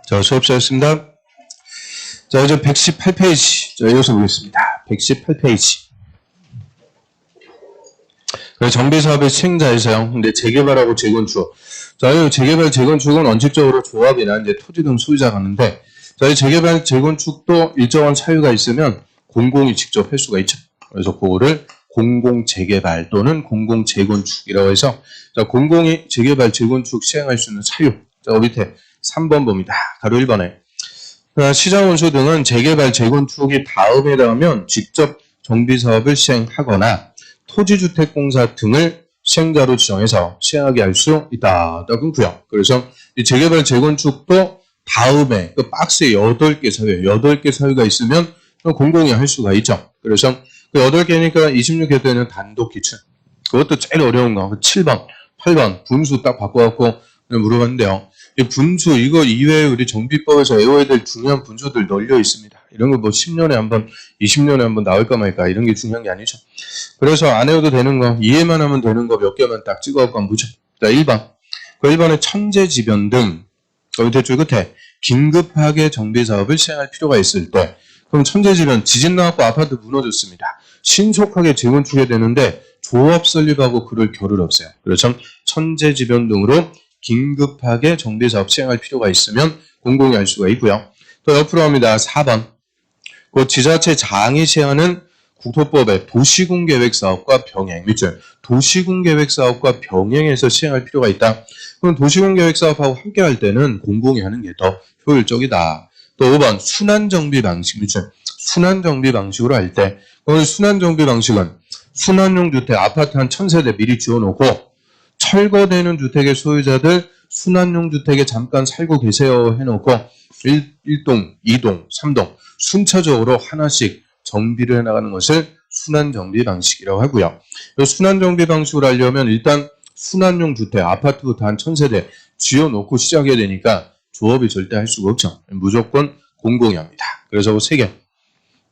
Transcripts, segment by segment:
자, 수업 시작했습니다. 자, 이제 118페이지. 자, 이어서 보겠습니다. 118페이지. 정비사업의 시행자에서요. 근데 재개발하고 재건축. 자, 이 재개발, 재건축은 원칙적으로 조합이나 이제 토지 등 소유자가 하는데, 자, 이 재개발, 재건축도 일정한 사유가 있으면 공공이 직접 할 수가 있죠. 그래서 그거를 공공재개발 또는 공공재건축이라고 해서, 자, 공공이 재개발, 재건축 시행할 수 있는 사유. 자, 밑에 3번 봅니다. 가로 1번에. 시장원수 등은 재개발, 재건축이 다음에 닿으면 직접 정비사업을 시행하거나 토지주택공사 등을 시행자로 지정해서 시행하게 할 수 있다. 끊고요. 그래서 이 재개발, 재건축도 다음에 그 박스에 8개 사유, 8개 사유가 있으면 공공이 할 수가 있죠. 그래서 그 8개니까 26회 때는 단독 기출. 그것도 제일 어려운 거. 7번, 8번 분수 딱 바꿔갖고 물어봤는데요. 이 분수, 이거 이외에 우리 정비법에서 외워야 될 중요한 분수들 널려 있습니다. 이런 거 뭐 10년에 한 번, 20년에 한 번 나올까 말까 이런 게 중요한 게 아니죠. 그래서 안 외워도 되는 거, 이해만 하면 되는 거 몇 개만 딱 찍어갖고 한번 보죠. 자, 1번. 그 1번에 천재지변 등, 그 밑에 줄 끝에 긴급하게 정비사업을 시행할 필요가 있을 때, 그럼 천재지변, 지진 나왔고 아파트 무너졌습니다. 신속하게 재건축해야 되는데 조합 설립하고 그럴 겨를 없어요. 그래서 천재지변 등으로 긴급하게 정비사업 시행할 필요가 있으면 공공이 할 수가 있고요. 또 옆으로 합니다. 4번. 그 지자체 장이 시행하는 국토법의 도시군계획사업과 병행, 밑줄. 도시군계획사업과 병행해서 시행할 필요가 있다. 그럼 도시군계획사업하고 함께 할 때는 공공이 하는 게 더 효율적이다. 또 5번. 순환정비 방식, 밑줄. 순환정비 방식으로 할 때, 오늘 순환정비 방식은 순환용 주택 아파트 한 1000세대 미리 지어놓고 철거되는 주택의 소유자들 순환용 주택에 잠깐 살고 계세요 해놓고 1동, 2동, 3동 순차적으로 하나씩 정비를 해나가는 것을 순환정비 방식이라고 하고요. 이 순환정비 방식으로 하려면 일단 순환용 주택 아파트부터 한 1000세대 지어놓고 시작해야 되니까 조합이 절대 할 수가 없죠. 무조건 공공이 합니다. 그래서 3개.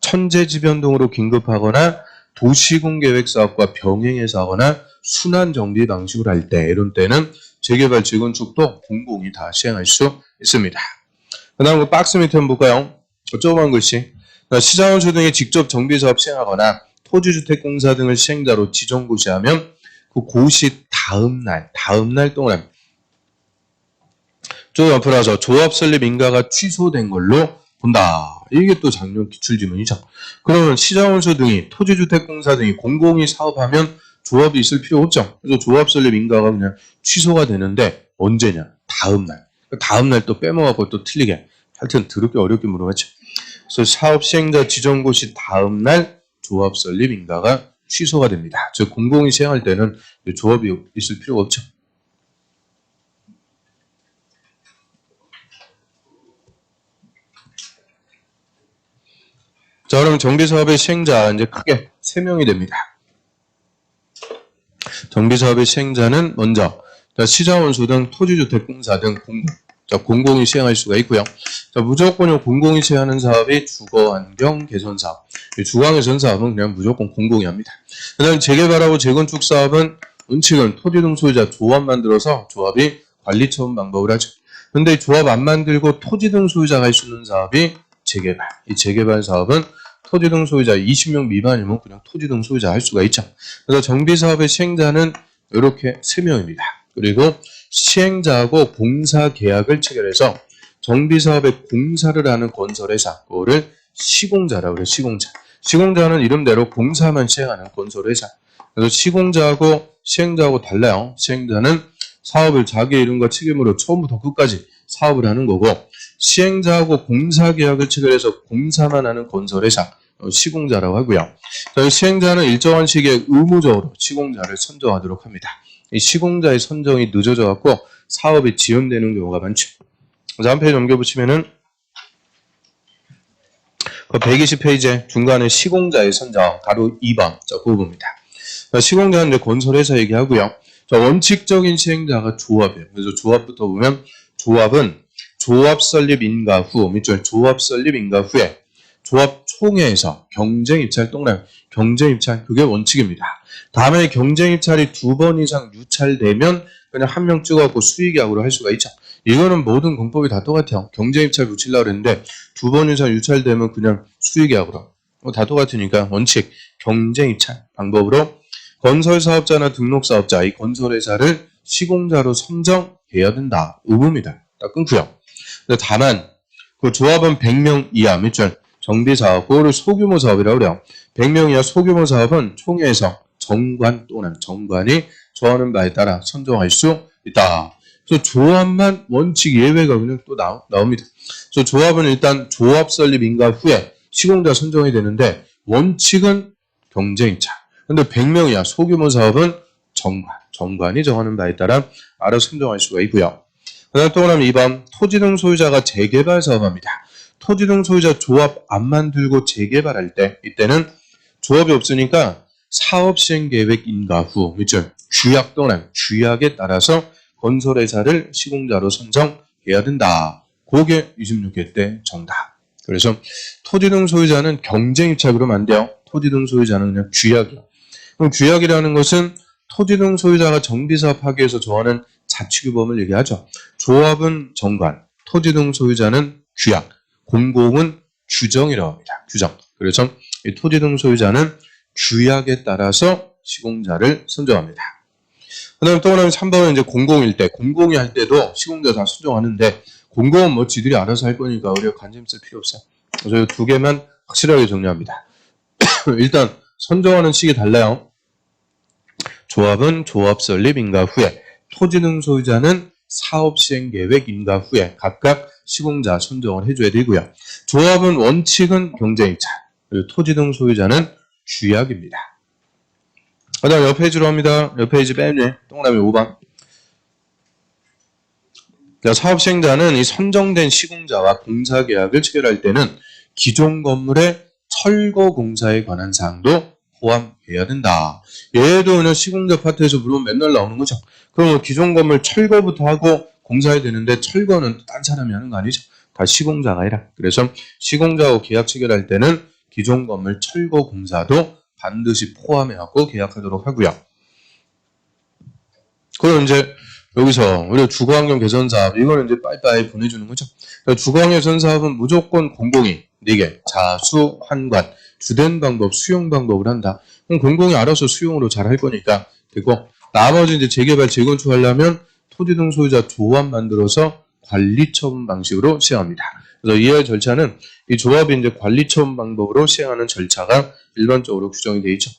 천재지변 등으로 긴급하거나 도시군계획사업과 병행해서 하거나 순환정비 방식으로 할 때, 이런 때는 재개발, 재건축도 공공이 다 시행할 수 있습니다. 그 다음 그 박스 밑에 한번 볼까요? 조그만 글씨. 시장원수 등이 직접 정비사업 시행하거나 토지주택공사 등을 시행자로 지정고시하면 그 고시 다음날 동안 쭉 옆으로 와서 조합 설립 인가가 취소된 걸로 본다. 이게 또 작년 기출지문이죠. 그러면 시장원수 등이 토지주택공사 등이 공공이 사업하면 조합이 있을 필요 없죠. 그래서 조합 설립 인가가 그냥 취소가 되는데 언제냐? 다음날. 다음날 또 빼먹고 또 틀리게. 하여튼 더럽게 어렵게 물어봤죠. 그래서 사업 시행자 지정 고시 다음날 조합 설립 인가가 취소가 됩니다. 즉 공공이 시행할 때는 조합이 있을 필요가 없죠. 자, 그럼 정비사업의 시행자 이제 크게 3명이 됩니다. 정비사업의 시행자는 먼저 시장원수 등 토지주택공사 등 공공이 시행할 수가 있고요. 자, 무조건 공공이 시행하는 사업이 주거환경 개선사업. 주거환경 사업은 그냥 무조건 공공이 합니다. 그 다음에 재개발하고 재건축 사업은 원칙은 토지 등 소유자 조합 만들어서 조합이 관리 처분 방법을 하죠. 근데 조합 안 만들고 토지 등 소유자가 할 수 있는 사업이 재개발. 이 재개발 사업은 토지 등 소유자 20명 미만이면 그냥 토지 등 소유자 할 수가 있죠. 그래서 정비사업의 시행자는 이렇게 3명입니다. 그리고 시행자하고 공사 계약을 체결해서 정비사업의 공사를 하는 건설회사, 그거를 시공자라고 해요. 시공자. 시공자는 이름대로 공사만 시행하는 건설회사. 그래서 시공자하고 시행자하고 달라요. 시행자는 사업을 자기 이름과 책임으로 처음부터 끝까지 사업을 하는 거고, 시행자하고 공사계약을 체결해서 공사만 하는 건설회사, 시공자라고 하고요. 시행자는 일정한 시기에 의무적으로 시공자를 선정하도록 합니다. 이 시공자의 선정이 늦어져 갖고 사업이 지연되는 경우가 많죠. 다음 페이지 넘겨보시면은 120페이지에 중간에 시공자의 선정, 가로 2번, 그거 봅니다. 시공자는 이제 건설회사 얘기하고요. 원칙적인 시행자가 조합이에요. 그래서 조합부터 보면 조합은 조합 설립 인가 후, 밑줄 조합 설립 인가 후에 조합 총회에서 경쟁 입찰 동락, 경쟁 입찰, 그게 원칙입니다. 다음에 경쟁 입찰이 2번 이상 유찰되면 그냥 한 명 찍어갖고 수의계약으로 할 수가 있죠. 이거는 모든 공법이 다 똑같아요. 경쟁입찰 붙이려고 그랬는데 2번 이상 유찰되면 그냥 수의계약으로. 다 똑같으니까 원칙 경쟁입찰 방법으로 건설사업자나 등록사업자 이 건설회사를 시공자로 선정해야 된다. 의무입니다. 딱 끊고요. 근데 다만 그 조합은 100명 이하 밑줄 정비사업 그거를 소규모 사업이라고 그래요. 100명 이하 소규모 사업은 총회에서 정관 또는 정관이 정하는 바에 따라 선정할 수 있다. 그래서 조합만 원칙 예외가 그냥 또 나옵니다. 그래서 조합은 일단 조합 설립 인가 후에 시공자 선정이 되는데 원칙은 경쟁입찰. 근데 100명 이하 소규모 사업은 정관이 정하는 바에 따라 알아서 선정할 수가 있고요. 그 다음 또 하나는 2번 토지 등 소유자가 재개발 사업합니다. 토지 등 소유자 조합 안 만들고 재개발할 때 이때는 조합이 없으니까 사업 시행 계획 인가 후 규약 또는 규약에 따라서 건설회사를 시공자로 선정해야 된다. 그게 26회 때 정답. 그래서 토지 등 소유자는 경쟁입찰 안 돼요. 토지 등 소유자는 그냥 규약이요. 그럼 규약이라는 것은 토지 등 소유자가 정비사업 하기 위해서 정하는 자치규범을 얘기하죠. 조합은 정관, 토지 등 소유자는 규약, 공공은 규정이라고 합니다. 규정. 그래서 이 토지 등 소유자는 규약에 따라서 시공자를 선정합니다. 그 다음에 또 하나는 3번은 이제 공공일 때, 공공이 할 때도 시공자 다 선정하는데, 공공은 뭐 지들이 알아서 할 거니까 우리가 관심 쓸 필요 없어요. 그래서 이 두 개만 확실하게 정리합니다. 일단, 선정하는 시기 달라요. 조합은 조합 설립 인가 후에, 토지 등 소유자는 사업 시행 계획 인가 후에 각각 시공자 선정을 해줘야 되고요. 조합은 원칙은 경쟁입찰, 그리고 토지 등 소유자는 규약입니다. 그 다음 옆 페이지로 합니다. 옆 페이지 맨 위에 동그라미 5번. 사업 시행자는 이 선정된 시공자와 공사 계약을 체결할 때는 기존 건물의 철거 공사에 관한 사항도 포함해야 된다. 얘도 그냥 시공자 파트에서 물론 맨날 나오는 거죠. 그럼 기존 건물 철거부터 하고 공사해야 되는데 철거는 딴 사람이 하는 거 아니죠. 다 시공자가 해라. 그래서 시공자하고 계약 체결할 때는 기존 건물 철거 공사도 반드시 포함해갖고 계약하도록 하고요. 그럼 이제 여기서 우리가 주거환경 개선 사업 이거는 이제 빠이빠이 보내주는 거죠. 그러니까 주거환경 개선 사업은 무조건 공공이 4개 자수, 환관, 주된 방법, 수용 방법을 한다. 그럼 공공이 알아서 수용으로 잘 할 거니까 되고 나머지 이제 재개발, 재건축 하려면 토지 등 소유자 조합 만들어서 관리처분 방식으로 시행합니다. 그래서 이해할 절차는 이 조합이 이제 관리처분 방법으로 시행하는 절차가 일반적으로 규정이 되어 있죠.